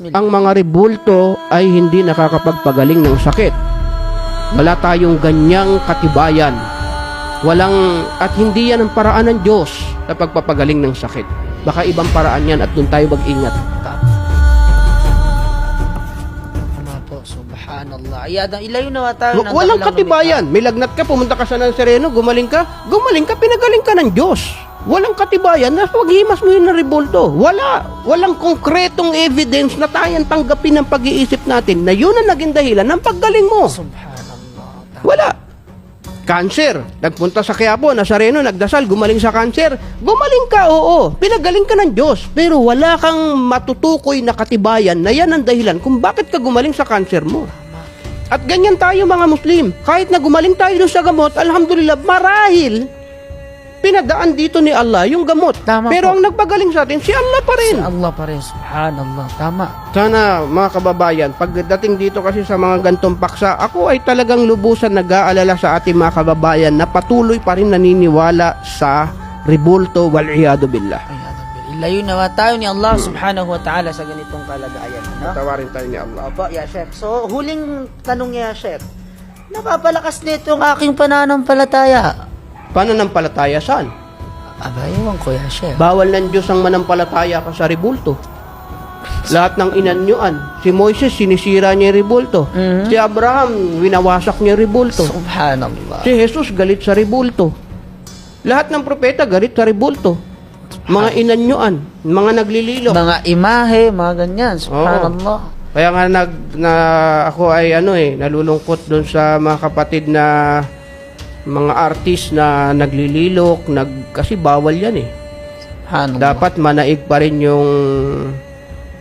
Ang mga rebulto ay hindi nakakapagpagaling ng sakit. Wala tayong ganyang katibayan. At hindi yan ang paraan ng Diyos sa pagpapagaling ng sakit. Baka ibang paraan yan at doon tayo mag-ingat. Tama po, subhanallah. Ilayo na tayo ng Walang katibayan. May lagnat ka, pumunta ka sa ng sereno, gumaling ka, pinagaling ka ng Diyos. Walang katibayan na paghimas mo yun ng rebulto. Walang konkretong evidence na tayong tanggapin ng pag-iisip natin na yun ang naging dahilan ng paggaling mo. Subhanallah. Wala. Cancer. Nagpunta sa Quiapo, Nazareno, nagdasal, gumaling sa cancer. Gumaling ka, oo. Pinagaling ka ng Diyos. Pero wala kang matutukoy na katibayan na yan ang dahilan kung bakit ka gumaling sa cancer mo. At ganyan tayo mga Muslim. Kahit na gumaling tayo doon sa gamot, alhamdulillah, marahil pinadaan dito ni Allah yung gamot. Tama pero po. ang nagpagaling sa atin, si Allah pa rin. Si Allah pa rin, subhanallah. Tama. Sana mga kababayan, pagdating dito kasi sa mga gantong paksa, ako ay talagang lubusan nag-aalala sa ating mga kababayan na patuloy pa rin naniniwala sa rebulto wal-iyadu billah. Ilayo na tayo ni Allah subhanahu wa ta'ala sa ganitong kalagayan. No? Tawarin tayo ni Allah. Opo, ya Sheikh. So, huling tanong niya, Sheikh. Napapalakas nito ang aking pananampalataya. Pananampalataya saan? Aba, iwan ko ya, Sheikh. Bawal ng Diyos ang manampalataya ka sa rebulto. Lahat ng inanyuan. Si Moises, sinisira niya yung rebulto. Si Abraham, winawasak niya yung rebulto. Subhanallah. Si Jesus, galit sa rebulto. Lahat ng propeta, galit sa rebulto. Mga inanyuan, mga naglililo. Mga imahe, mga ganyan. Subhanallah. Kaya nga ako ay nalulungkot doon sa mga kapatid na mga artist na naglililok, kasi bawal yan eh. Subhanallah. Dapat manaig pa rin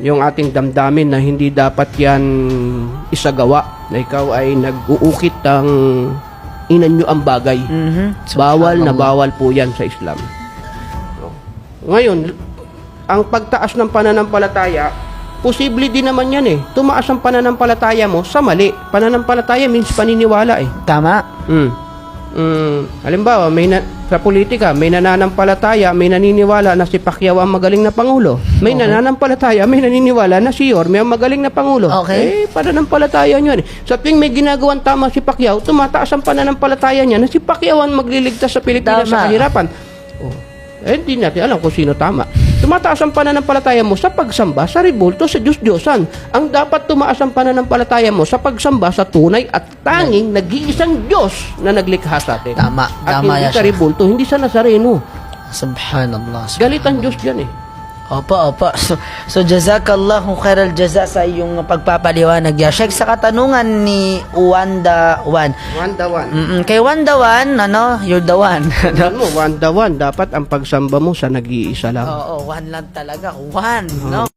yung ating damdamin na hindi dapat yan isagawa. Na ikaw ay nag-uukit ang inanyo ang bagay. Bawal na bawal po yan sa Islam. Ngayon, ang pagtaas ng pananampalataya, posible din naman yan eh. Tumaas ang pananampalataya mo sa mali. Pananampalataya means paniniwala eh. Tama. Halimbawa, sa politika, may nananampalataya, may naniniwala na si Pacquiao ang magaling na Pangulo. May nananampalataya, may naniniwala na si Yorme ang magaling na Pangulo. Okay. Pananampalataya nyo. Sa tuwing may ginagawang tama si Pacquiao, tumataas ang pananampalataya niya na si Pacquiao ang magliligtas sa Pilipinas sa kahirapan. Hindi natin alam kung sino tama. Tumataas ang pananampalataya mo sa pagsamba sa rebulto sa Diyos-Diyosan. Ang dapat tumaas ang pananampalataya mo sa pagsamba sa tunay at tanging nag-iisang Diyos na naglikha sa atin. Tama. At Tama hindi yan, sa Sheikh. rebulto, hindi sa Nazareno. Subhanallah. Galit ang Diyos dyan eh. Opo. So jazakallahu khairal jaza sa iyong pagpapaliwanag ya Sheikh. Sa katanungan ni Wanda One. Kay Wanda One, you're the one. One. Dapat ang pagsamba mo sa nag-iisa lang. Oo, one lang talaga. One, no?